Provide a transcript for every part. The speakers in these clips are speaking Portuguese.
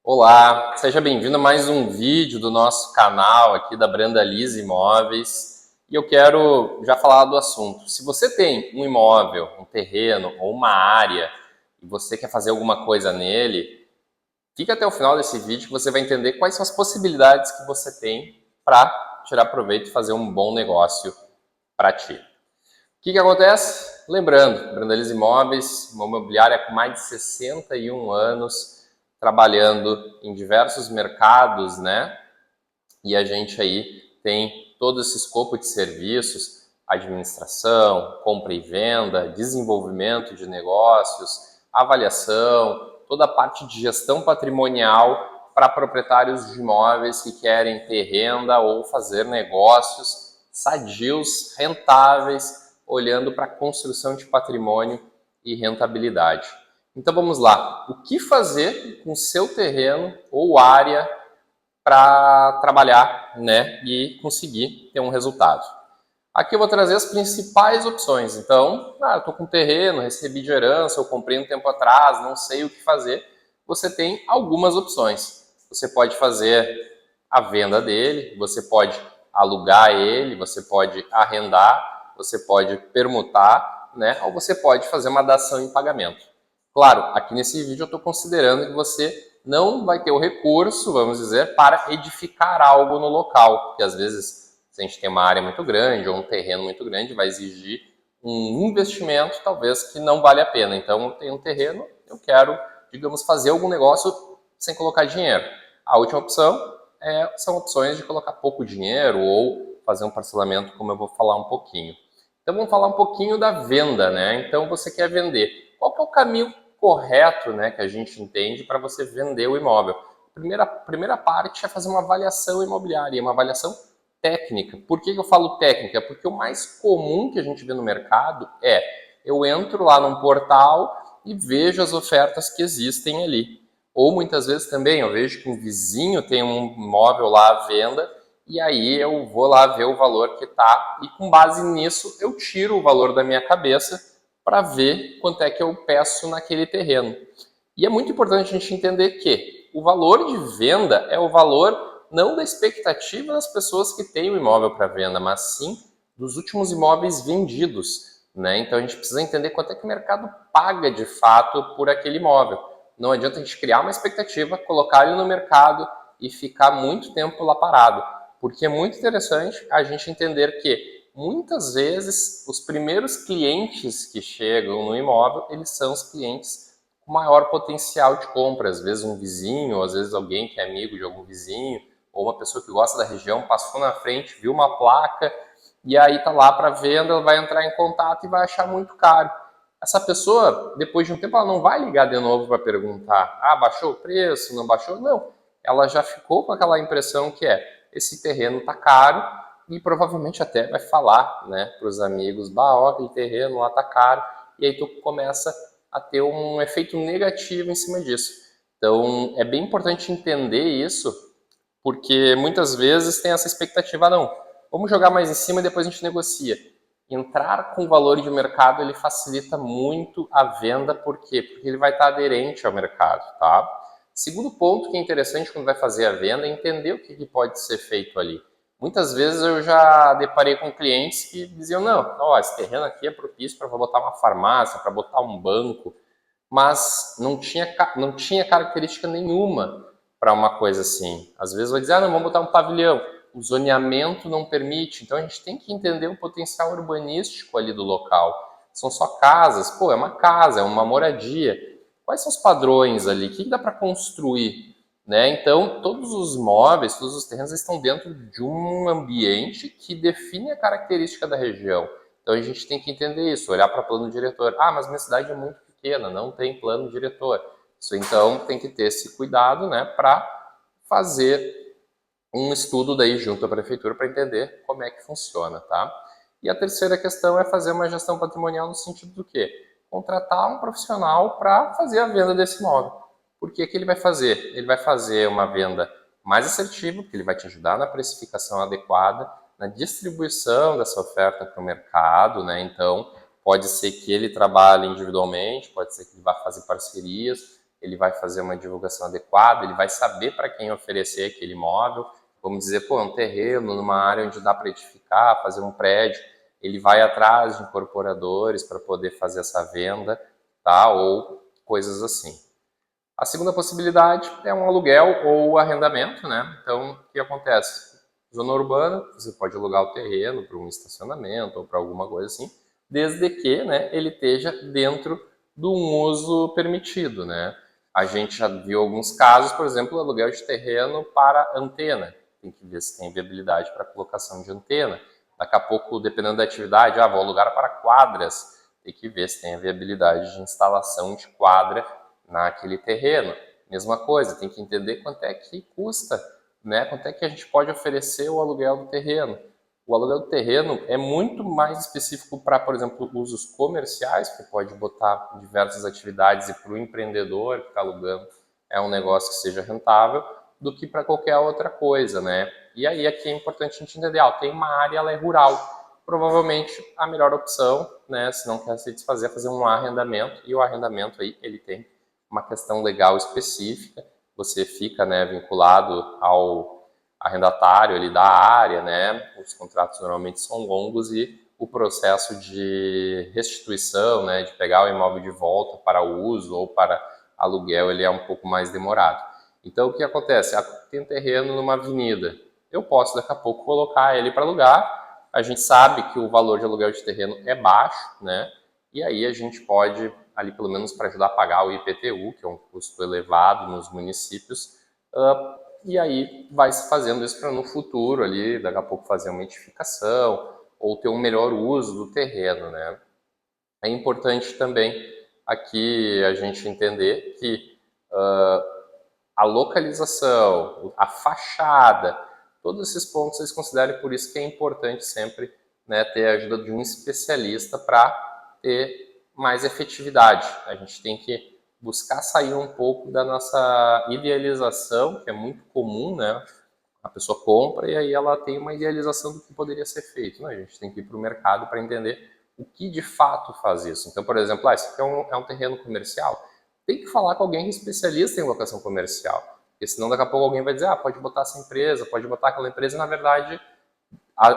Olá, seja bem-vindo a mais um vídeo do nosso canal aqui da Brandalize Imóveis. E eu quero já falar do assunto. Se você tem um imóvel, um terreno ou uma área e você quer fazer alguma coisa nele, fica até o final desse vídeo que você vai entender quais são as possibilidades que você tem para tirar proveito e fazer um bom negócio para ti. O que acontece? Lembrando, Brandalize Imóveis, uma imobiliária com mais de 61 anos, trabalhando em diversos mercados, né? E a gente aí tem todo esse escopo de serviços, administração, compra e venda, desenvolvimento de negócios, avaliação, toda a parte de gestão patrimonial para proprietários de imóveis que querem ter renda ou fazer negócios sadios, rentáveis, olhando para a construção de patrimônio e rentabilidade. Então vamos lá, o que fazer com seu terreno ou área para trabalhar, né, e conseguir ter um resultado. Aqui eu vou trazer as principais opções. Então, eu estou com terreno, recebi de herança, eu comprei um tempo atrás, não sei o que fazer. Você tem algumas opções. Você pode fazer a venda dele, você pode alugar ele, você pode arrendar, você pode permutar, né, ou você pode fazer uma dação em pagamento. Claro, aqui nesse vídeo eu estou considerando que você não vai ter o recurso, vamos dizer, para edificar algo no local, porque às vezes, se a gente tem uma área muito grande ou um terreno muito grande, vai exigir um investimento, talvez, que não vale a pena. Então, eu tenho um terreno, eu quero, digamos, fazer algum negócio sem colocar dinheiro. A última opção são opções de colocar pouco dinheiro ou fazer um parcelamento, como eu vou falar um pouquinho. Então, vamos falar um pouquinho da venda, né? Então, você quer vender. Qual que é o caminho correto, né, que a gente entende para você vender o imóvel? Primeira parte é fazer uma avaliação imobiliária, uma avaliação técnica. Por que eu falo técnica? Porque o mais comum que a gente vê no mercado eu entro lá num portal e vejo as ofertas que existem ali. Ou muitas vezes também eu vejo que um vizinho tem um imóvel lá à venda e aí eu vou lá ver o valor que está e com base nisso eu tiro o valor da minha cabeça para ver quanto é que eu peço naquele terreno. E é muito importante a gente entender que o valor de venda é o valor não da expectativa das pessoas que têm o imóvel para venda, mas sim dos últimos imóveis vendidos, né? Então a gente precisa entender quanto é que o mercado paga de fato por aquele imóvel. Não adianta a gente criar uma expectativa, colocar ele no mercado e ficar muito tempo lá parado, porque é muito interessante a gente entender que muitas vezes os primeiros clientes que chegam no imóvel, eles são os clientes com maior potencial de compra. Às vezes um vizinho, às vezes alguém que é amigo de algum vizinho, ou uma pessoa que gosta da região, passou na frente, viu uma placa, e aí tá lá para venda, ela vai entrar em contato e vai achar muito caro. Essa pessoa, depois de um tempo, ela não vai ligar de novo para perguntar, baixou o preço, não baixou? Não, ela já ficou com aquela impressão que esse terreno tá caro, e provavelmente até vai falar, né, para os amigos, aquele terreno lá tá caro, e aí tu começa a ter um efeito negativo em cima disso. Então, é bem importante entender isso, porque muitas vezes tem essa expectativa, não, vamos jogar mais em cima e depois a gente negocia. Entrar com valor de mercado, ele facilita muito a venda, por quê? Porque ele vai estar aderente ao mercado, tá? Segundo ponto que é interessante quando vai fazer a venda é entender o que pode ser feito ali. Muitas vezes eu já deparei com clientes que diziam, não, esse terreno aqui é propício para botar uma farmácia, para botar um banco, mas não tinha característica nenhuma para uma coisa assim. Às vezes vai dizer, não, vamos botar um pavilhão. O zoneamento não permite, então a gente tem que entender o potencial urbanístico ali do local. São só casas, é uma casa, é uma moradia. Quais são os padrões ali? O que dá para construir? Né? Então, todos os móveis, todos os terrenos estão dentro de um ambiente que define a característica da região. Então, a gente tem que entender isso, olhar para o plano diretor. Mas minha cidade é muito pequena, não tem plano diretor. Isso, então, tem que ter esse cuidado, né, para fazer um estudo daí junto à prefeitura para entender como é que funciona, tá? E a terceira questão é fazer uma gestão patrimonial no sentido do quê? Contratar um profissional para fazer a venda desse imóvel. Por que ele vai fazer? Ele vai fazer uma venda mais assertiva, porque ele vai te ajudar na precificação adequada, na distribuição dessa oferta para o mercado, né? Então, pode ser que ele trabalhe individualmente, pode ser que ele vá fazer parcerias, ele vai fazer uma divulgação adequada, ele vai saber para quem oferecer aquele imóvel. Vamos dizer, pô, um terreno numa área onde dá para edificar, fazer um prédio, ele vai atrás de incorporadores para poder fazer essa venda, tá? Ou coisas assim. A segunda possibilidade é um aluguel ou arrendamento, né? Então, o que acontece? Zona urbana, você pode alugar o terreno para um estacionamento ou para alguma coisa assim, desde que, né, ele esteja dentro de um uso permitido, né? A gente já viu alguns casos, por exemplo, aluguel de terreno para antena. Tem que ver se tem viabilidade para colocação de antena. Daqui a pouco, dependendo da atividade, vou alugar para quadras. Tem que ver se tem a viabilidade de instalação de quadra naquele terreno. Mesma coisa, tem que entender quanto é que custa, né? Quanto é que a gente pode oferecer o aluguel do terreno. O aluguel do terreno é muito mais específico para, por exemplo, usos comerciais, que pode botar diversas atividades, e para o empreendedor que está alugando é um negócio que seja rentável, do que para qualquer outra coisa, né? E aí aqui é importante a gente entender, tem uma área, ela é rural, provavelmente a melhor opção, né, se não quer se desfazer, é fazer um arrendamento, e o arrendamento aí, ele tem uma questão legal específica, você fica, né, vinculado ao arrendatário ali da área, né, os contratos normalmente são longos e o processo de restituição, né, de pegar o imóvel de volta para uso ou para aluguel, ele é um pouco mais demorado. Então, o que acontece? Tem um terreno numa avenida, eu posso daqui a pouco colocar ele para alugar, a gente sabe que o valor de aluguel de terreno é baixo, né, e aí a gente pode, ali pelo menos para ajudar a pagar o IPTU, que é um custo elevado nos municípios, e aí vai se fazendo isso para no futuro ali, daqui a pouco fazer uma edificação ou ter um melhor uso do terreno, né? É importante também aqui a gente entender que a localização, a fachada, todos esses pontos eles consideram, por isso que é importante sempre, né, ter a ajuda de um especialista para ter mais efetividade. A gente tem que buscar sair um pouco da nossa idealização, que é muito comum, né? A pessoa compra e aí ela tem uma idealização do que poderia ser feito, né? A gente tem que ir para o mercado para entender o que de fato faz isso. Então, por exemplo, isso aqui é um terreno comercial. Tem que falar com alguém especialista em locação comercial, porque senão daqui a pouco alguém vai dizer, pode botar essa empresa, pode botar aquela empresa, e na verdade,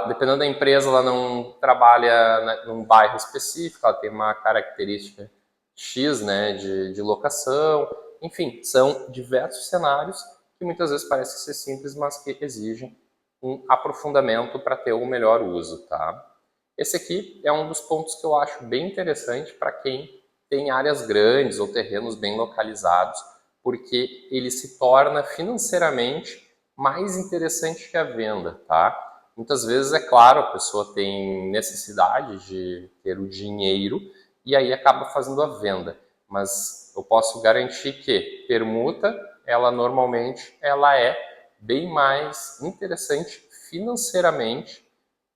dependendo da empresa, ela não trabalha num bairro específico, ela tem uma característica X, né, de locação, enfim, são diversos cenários que muitas vezes parecem ser simples, mas que exigem um aprofundamento para ter o melhor uso, tá? Esse aqui é um dos pontos que eu acho bem interessante para quem tem áreas grandes ou terrenos bem localizados, porque ele se torna financeiramente mais interessante que a venda, tá? Muitas vezes, é claro, a pessoa tem necessidade de ter o dinheiro e aí acaba fazendo a venda. Mas eu posso garantir que permuta, ela normalmente ela é bem mais interessante financeiramente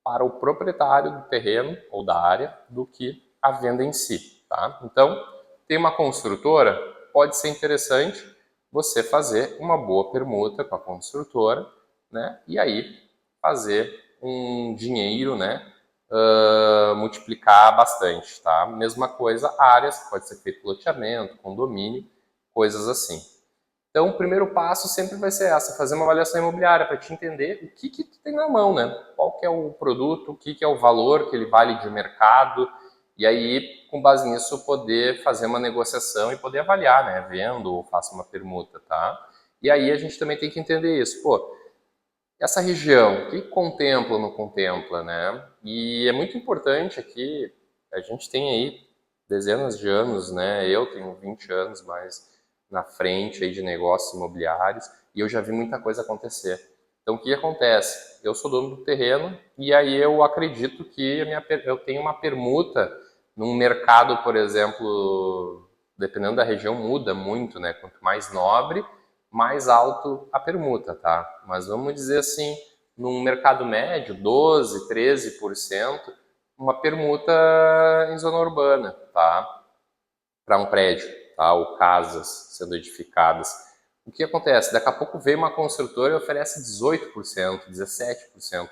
para o proprietário do terreno ou da área do que a venda em si, tá? Então, tem uma construtora, pode ser interessante você fazer uma boa permuta com a construtora, né? E aí fazer um dinheiro, né? Multiplicar bastante, tá? Mesma coisa, áreas, pode ser feito loteamento, condomínio, coisas assim. Então, o primeiro passo sempre vai ser essa, fazer uma avaliação imobiliária para te entender o que tu tem na mão, né? Qual que é o produto, o que é o valor que ele vale de mercado, e aí, com base nisso, poder fazer uma negociação e poder avaliar, né? Vendo ou faça uma permuta, tá? E aí a gente também tem que entender isso, essa região, o que contempla ou não contempla, né? E é muito importante aqui, a gente tem aí dezenas de anos, né? Eu tenho 20 anos mais na frente aí de negócios imobiliários e eu já vi muita coisa acontecer. Então, o que acontece? Eu sou dono do terreno e aí eu acredito que eu tenho uma permuta num mercado, por exemplo, dependendo da região, muda muito, né? Quanto mais nobre, mais alto a permuta, tá? Mas vamos dizer assim, num mercado médio, 12, 13%, uma permuta em zona urbana, tá? Para um prédio, tá? Ou casas sendo edificadas. O que acontece? Daqui a pouco vem uma construtora e oferece 18%, 17%.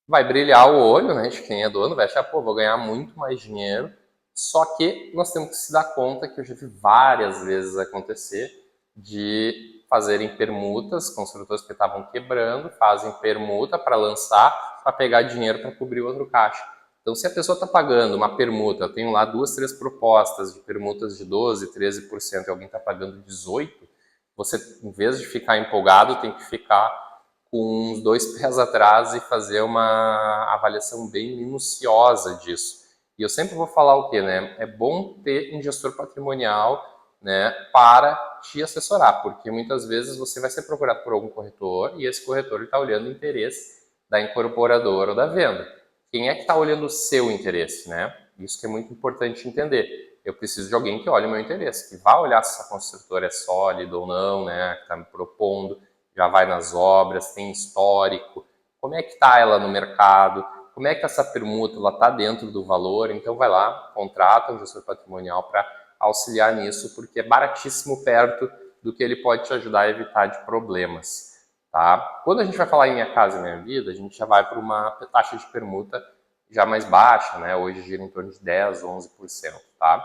Vai brilhar o olho, né, de quem é dono, vai achar, vou ganhar muito mais dinheiro, Só que nós temos que se dar conta que eu já vi várias vezes acontecer de fazerem permutas, construtores que estavam quebrando, fazem permuta para lançar, para pegar dinheiro para cobrir outro caixa. Então, se a pessoa está pagando uma permuta, eu tenho lá 2, 3 propostas de permutas de 12%, 13% e alguém está pagando 18%, você, em vez de ficar empolgado, tem que ficar com uns 2 pés atrás e fazer uma avaliação bem minuciosa disso. E eu sempre vou falar o quê, né? É bom ter um gestor patrimonial, né, para te assessorar, porque muitas vezes você vai ser procurado por algum corretor e esse corretor está olhando o interesse da incorporadora ou da venda. Quem é que está olhando o seu interesse, né? Isso que é muito importante entender. Eu preciso de alguém que olhe o meu interesse, que vá olhar se essa construtora é sólida ou não, né? Que está me propondo, já vai nas obras, tem histórico, como é que está ela no mercado, como é que essa permuta está dentro do valor, então vai lá, contrata um gestor patrimonial para auxiliar nisso, porque é baratíssimo perto do que ele pode te ajudar a evitar de problemas. Tá? Quando a gente vai falar em Minha Casa Minha Vida, a gente já vai para uma taxa de permuta já mais baixa, né? Hoje gira em torno de 10, 11%. Tá?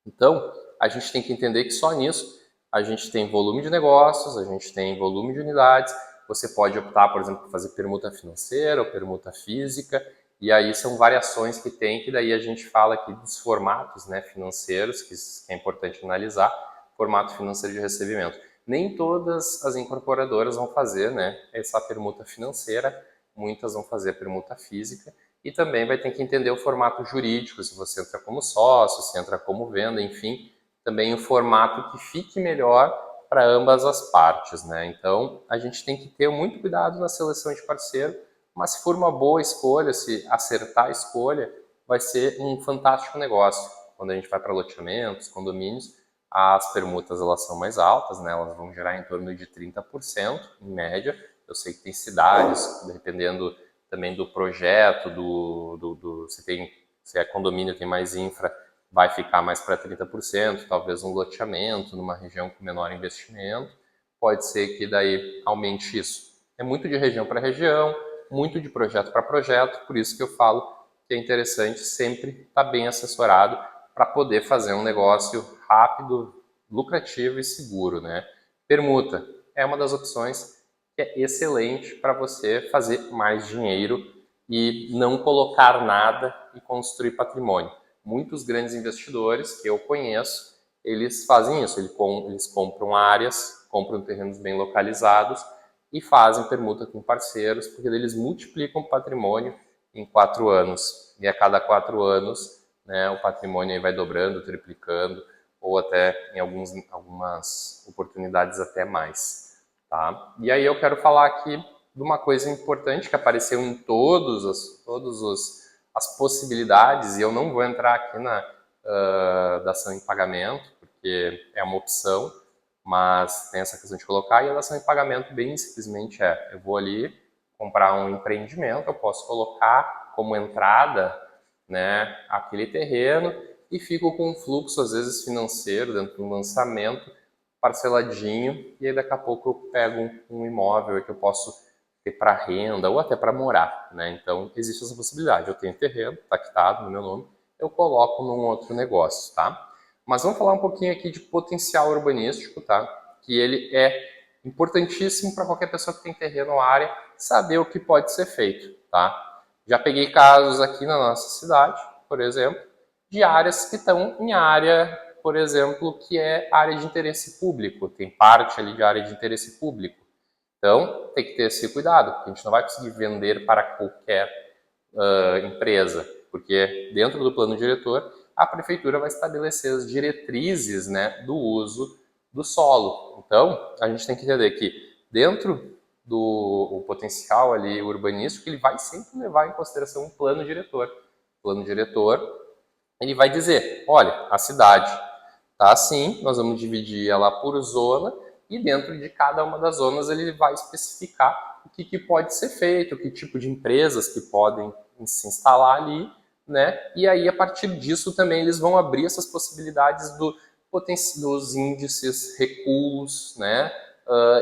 Então, a gente tem que entender que só nisso a gente tem volume de negócios, a gente tem volume de unidades. Você pode optar, por exemplo, por fazer permuta financeira ou permuta física, e aí são variações que tem, que daí a gente fala aqui dos formatos, né, financeiros, que é importante analisar, formato financeiro de recebimento. Nem todas as incorporadoras vão fazer, né, essa permuta financeira, muitas vão fazer a permuta física, e também vai ter que entender o formato jurídico, se você entra como sócio, se entra como venda, enfim, também o formato que fique melhor para ambas as partes, né? Então, a gente tem que ter muito cuidado na seleção de parceiro, mas se for uma boa escolha, se acertar a escolha, vai ser um fantástico negócio. Quando a gente vai para loteamentos, condomínios, as permutas elas são mais altas, né? Elas vão gerar em torno de 30% em média. Eu sei que tem cidades, dependendo também do projeto, se é condomínio, tem mais infra, vai ficar mais para 30%, talvez um loteamento numa região com menor investimento, pode ser que daí aumente isso. É muito de região para região, muito de projeto para projeto, por isso que eu falo que é interessante sempre estar bem assessorado para poder fazer um negócio rápido, lucrativo e seguro, né? Permuta é uma das opções que é excelente para você fazer mais dinheiro e não colocar nada e construir patrimônio. Muitos grandes investidores que eu conheço, eles fazem isso, eles compram áreas, compram terrenos bem localizados e fazem permuta com parceiros, porque eles multiplicam o patrimônio em 4 anos. E a cada 4 anos, né, o patrimônio aí vai dobrando, triplicando, ou até em algumas oportunidades até mais. Tá? E aí eu quero falar aqui de uma coisa importante que apareceu em todos as possibilidades, e eu não vou entrar aqui na dação em pagamento, porque é uma opção, mas tem essa questão de colocar, e a dação em pagamento bem simplesmente eu vou ali comprar um empreendimento, eu posso colocar como entrada, né, aquele terreno e fico com um fluxo, às vezes financeiro, dentro do lançamento, parceladinho, e aí daqui a pouco eu pego um imóvel que eu posso ter para renda ou até para morar, né? Então, existe essa possibilidade. Eu tenho terreno, está quitado no meu nome, eu coloco num outro negócio, tá? Mas vamos falar um pouquinho aqui de potencial urbanístico, tá? Que ele é importantíssimo para qualquer pessoa que tem terreno ou área saber o que pode ser feito, tá? Já peguei casos aqui na nossa cidade, por exemplo, de áreas que estão em área, por exemplo, que é área de interesse público, tem parte ali de área de interesse público. Então, tem que ter esse cuidado, porque a gente não vai conseguir vender para qualquer empresa, porque dentro do plano diretor, a prefeitura vai estabelecer as diretrizes, né, do uso do solo. Então, a gente tem que entender que dentro do potencial ali urbanístico, ele vai sempre levar em consideração um plano diretor. O plano diretor, ele vai dizer, olha, a cidade tá assim, nós vamos dividir ela por zona, e dentro de cada uma das zonas ele vai especificar o que pode ser feito, que tipo de empresas que podem se instalar ali, né? E aí, a partir disso, também eles vão abrir essas possibilidades dos índices, recuos, né?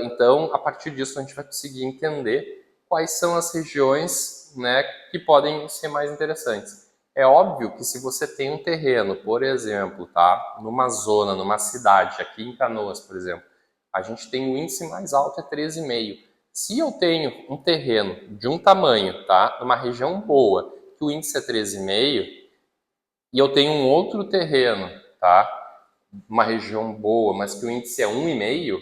Então, a partir disso, a gente vai conseguir entender quais são as regiões, né, que podem ser mais interessantes. É óbvio que se você tem um terreno, por exemplo, tá, numa zona, numa cidade, aqui em Canoas, por exemplo, a gente tem o índice mais alto é 13,5. Se eu tenho um terreno de um tamanho, tá, numa região boa, que o índice é 13,5, e eu tenho um outro terreno, tá, uma região boa, mas que o índice é 1,5,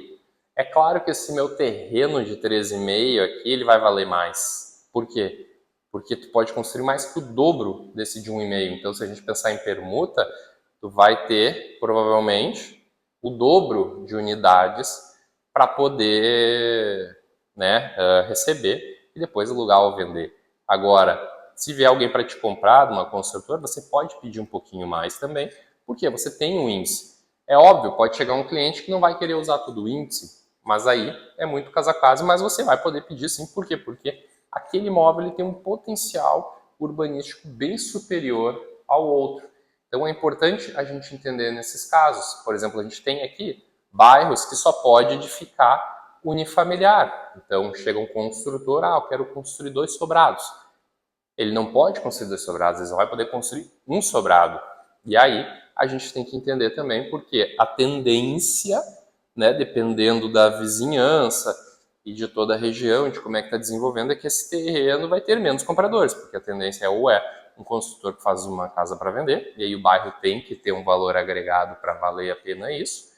é claro que esse meu terreno de 13,5 aqui, ele vai valer mais. Por quê? Porque tu pode construir mais que o dobro desse de 1,5. Então, se a gente pensar em permuta, tu vai ter, provavelmente, o dobro de unidades para poder, né, receber e depois alugar ou vender. Agora, se vier alguém para te comprar de uma construtora, você pode pedir um pouquinho mais também, porque você tem um índice. É óbvio, pode chegar um cliente que não vai querer usar todo o índice, mas aí é muito caso a caso, mas você vai poder pedir sim. Por quê? Porque aquele imóvel ele tem um potencial urbanístico bem superior ao outro. Então é importante a gente entender nesses casos. Por exemplo, a gente tem aqui bairros que só pode edificar unifamiliar. Então chega um construtor, eu quero construir 2 sobrados. Ele não pode construir 2 sobrados, ele só vai poder construir um sobrado. E aí a gente tem que entender também porque a tendência, né, dependendo da vizinhança e de toda a região, de como é que está desenvolvendo, é que esse terreno vai ter menos compradores, porque a tendência ou é um construtor que faz uma casa para vender, e aí o bairro tem que ter um valor agregado para valer a pena isso,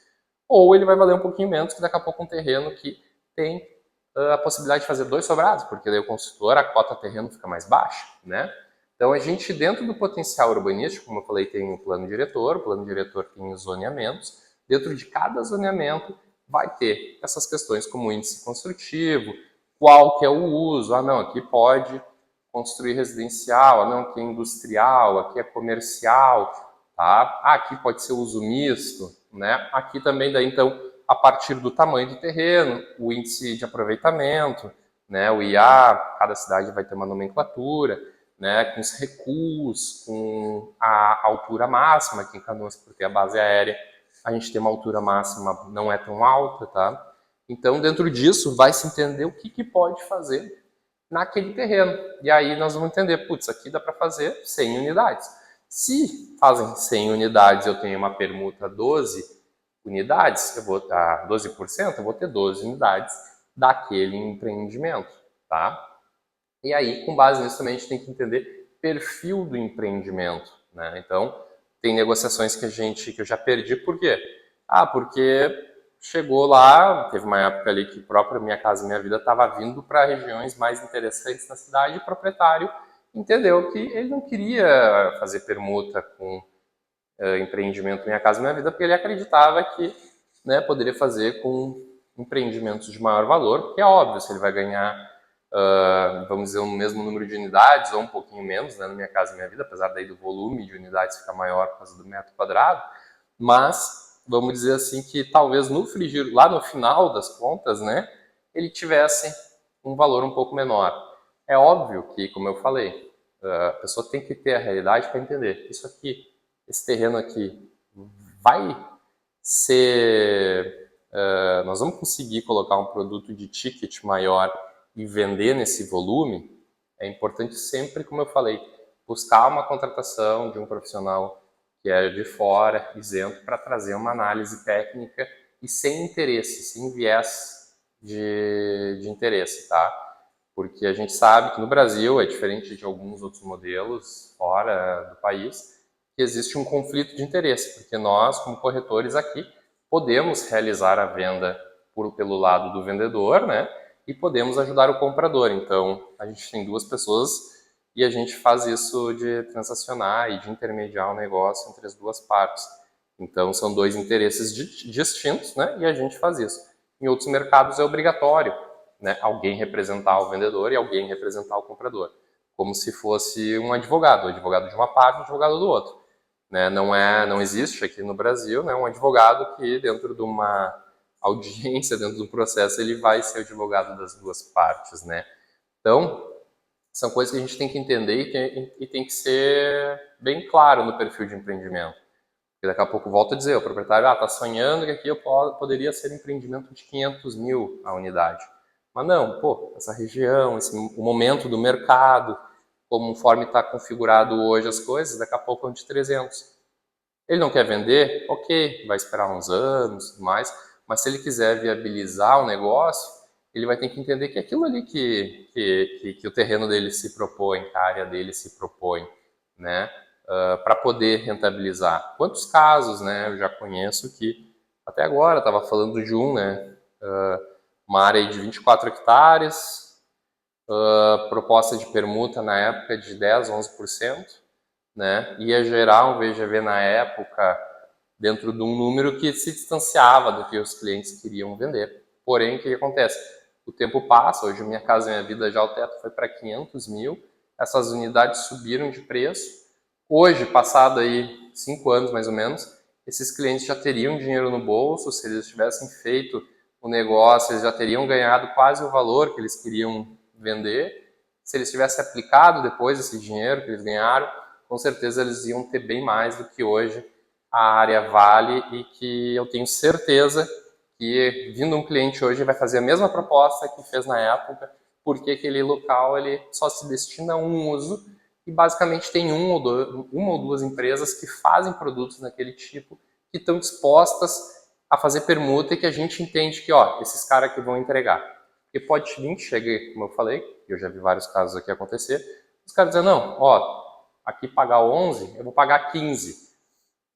ou ele vai valer um pouquinho menos, que daqui a pouco um terreno que tem a possibilidade de fazer 2 sobrados, porque daí o construtor, a cota terreno fica mais baixa, né? Então a gente, dentro do potencial urbanístico, como eu falei, tem o plano diretor tem os zoneamentos, dentro de cada zoneamento vai ter essas questões como índice construtivo, qual que é o uso, não, aqui pode construir residencial, não, aqui é industrial, aqui é comercial, tá? Aqui pode ser uso misto, né? Aqui também daí então a partir do tamanho do terreno, o índice de aproveitamento, né? O IA, cada cidade vai ter uma nomenclatura, né? Com os recuos, com a altura máxima, aqui em Canoas, porque a base aérea a gente tem uma altura máxima não é tão alta, tá? Então dentro disso vai se entender o que pode fazer naquele terreno. E aí nós vamos entender, putz, aqui dá para fazer 100 unidades. Se fazem 100 unidades, eu tenho uma permuta 12 unidades, eu vou dar 12%, eu vou ter 12 unidades daquele empreendimento, tá? E aí, com base nisso também a gente tem que entender perfil do empreendimento, né? Então, tem negociações que eu já perdi, por quê? Porque chegou lá, teve uma época ali que a própria Minha Casa Minha Vida estava vindo para regiões mais interessantes na cidade e o proprietário entendeu que ele não queria fazer permuta com empreendimento Minha Casa Minha Vida porque ele acreditava que, né, poderia fazer com empreendimentos de maior valor, porque é óbvio, se ele vai ganhar, vamos dizer, o mesmo número de unidades ou um pouquinho menos, né, no Minha Casa Minha Vida, apesar daí do volume de unidades ficar maior por causa do metro quadrado, mas vamos dizer assim que talvez no frigir, lá no final das contas, né, ele tivesse um valor um pouco menor. É óbvio que, como eu falei, a pessoa tem que ter a realidade para entender. Isso aqui, esse terreno aqui, vai ser... nós vamos conseguir colocar um produto de ticket maior e vender nesse volume. É importante sempre, como eu falei, buscar uma contratação de um profissional que é de fora, isento, para trazer uma análise técnica e sem interesse, sem viés de interesse, tá? Porque a gente sabe que no Brasil, é diferente de alguns outros modelos fora do país, que existe um conflito de interesse, porque nós, como corretores aqui, podemos realizar a venda pelo lado do vendedor, né? E podemos ajudar o comprador. Então, a gente tem 2 pessoas e a gente faz isso de transacionar e de intermediar o negócio entre as 2 partes. Então, são 2 interesses distintos, né? E a gente faz isso. Em outros mercados é obrigatório, né? Alguém representar o vendedor e alguém representar o comprador. Como se fosse um advogado, o advogado de uma parte e o advogado do outro. Né? Não existe aqui no Brasil, né, um advogado que dentro de uma audiência, dentro do processo, ele vai ser advogado das 2 partes, né? Então, são coisas que a gente tem que entender e tem que ser bem claro no perfil de empreendimento. Porque daqui a pouco volta a dizer, o proprietário está sonhando que aqui eu poderia ser um empreendimento de 500 mil a unidade. Mas não, essa região, o momento do mercado, conforme está configurado hoje as coisas, daqui a pouco é de 300. Ele não quer vender? Ok, vai esperar uns anos e tudo mais, mas se ele quiser viabilizar o negócio, ele vai ter que entender que é aquilo ali que o terreno dele se propõe, que a área dele se propõe, né? Para poder rentabilizar. Quantos casos, né, eu já conheço que, até agora, estava falando de um, né, uma área de 24 hectares, proposta de permuta na época de 10, 11%, né, ia gerar um VGV na época dentro de um número que se distanciava do que os clientes queriam vender. Porém, o que acontece? O tempo passa, hoje Minha Casa Minha Vida já o teto foi para 500 mil, essas unidades subiram de preço. Hoje, passado aí 5 anos mais ou menos, esses clientes já teriam dinheiro no bolso, se eles tivessem feito o negócio, eles já teriam ganhado quase o valor que eles queriam vender. Se eles tivessem aplicado depois esse dinheiro que eles ganharam, com certeza eles iam ter bem mais do que hoje a área vale, e que eu tenho certeza que vindo um cliente hoje vai fazer a mesma proposta que fez na época, porque aquele local ele só se destina a um uso e basicamente tem uma ou duas empresas que fazem produtos daquele tipo, que estão dispostas a fazer permuta e que a gente entende que, ó, esses caras que vão entregar. Porque pode vir, chega, como eu falei, eu já vi vários casos aqui acontecer, os caras dizem, não, ó, aqui pagar 11, eu vou pagar 15.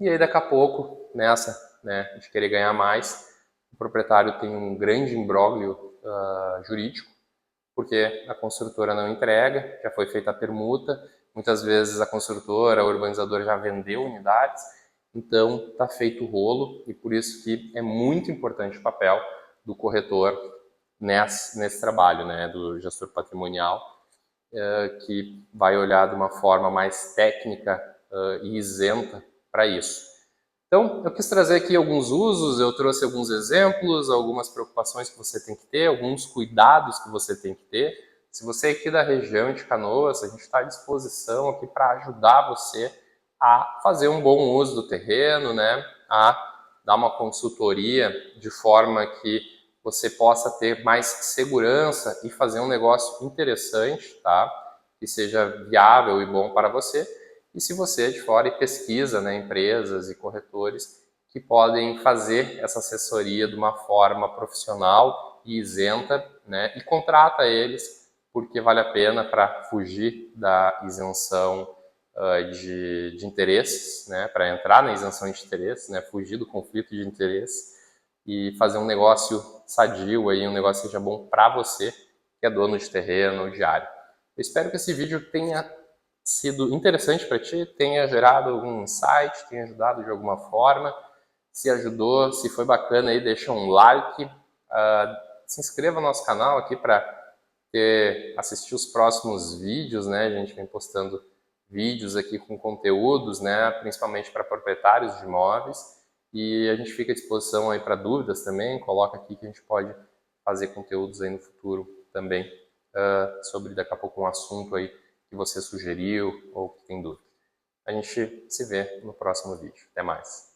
E aí daqui a pouco, nessa, né, de querer ganhar mais, o proprietário tem um grande imbróglio jurídico, porque a construtora não entrega, já foi feita a permuta, muitas vezes a construtora, a urbanizadora já vendeu unidades, então está feito o rolo, e por isso que é muito importante o papel do corretor nesse trabalho, né, do gestor patrimonial, que vai olhar de uma forma mais técnica e isenta para isso. Então, eu quis trazer aqui alguns usos, eu trouxe alguns exemplos, algumas preocupações que você tem que ter, alguns cuidados que você tem que ter. Se você é aqui da região de Canoas, a gente está à disposição aqui para ajudar você a fazer um bom uso do terreno, né? A dar uma consultoria de forma que você possa ter mais segurança e fazer um negócio interessante, tá? Que seja viável e bom para você. E se você é de fora e pesquisa, né, empresas e corretores que podem fazer essa assessoria de uma forma profissional e isenta, né, e contrata eles, porque vale a pena para fugir da isenção de interesses, né, para entrar na isenção de interesses, né, fugir do conflito de interesses e fazer um negócio sadio, aí, um negócio que seja bom para você, que é dono de terreno ou de área. Eu espero que esse vídeo tenha sido interessante para ti, tenha gerado algum insight, tenha ajudado de alguma forma. Se ajudou, se foi bacana, aí deixa um like, se inscreva no nosso canal aqui para assistir os próximos vídeos, né? A gente vem postando vídeos aqui com conteúdos, né? Principalmente para proprietários de imóveis, e a gente fica à disposição aí para dúvidas também. Coloca aqui que a gente pode fazer conteúdos aí no futuro também sobre daqui a pouco um assunto aí que você sugeriu ou que tem dúvida. A gente se vê no próximo vídeo. Até mais.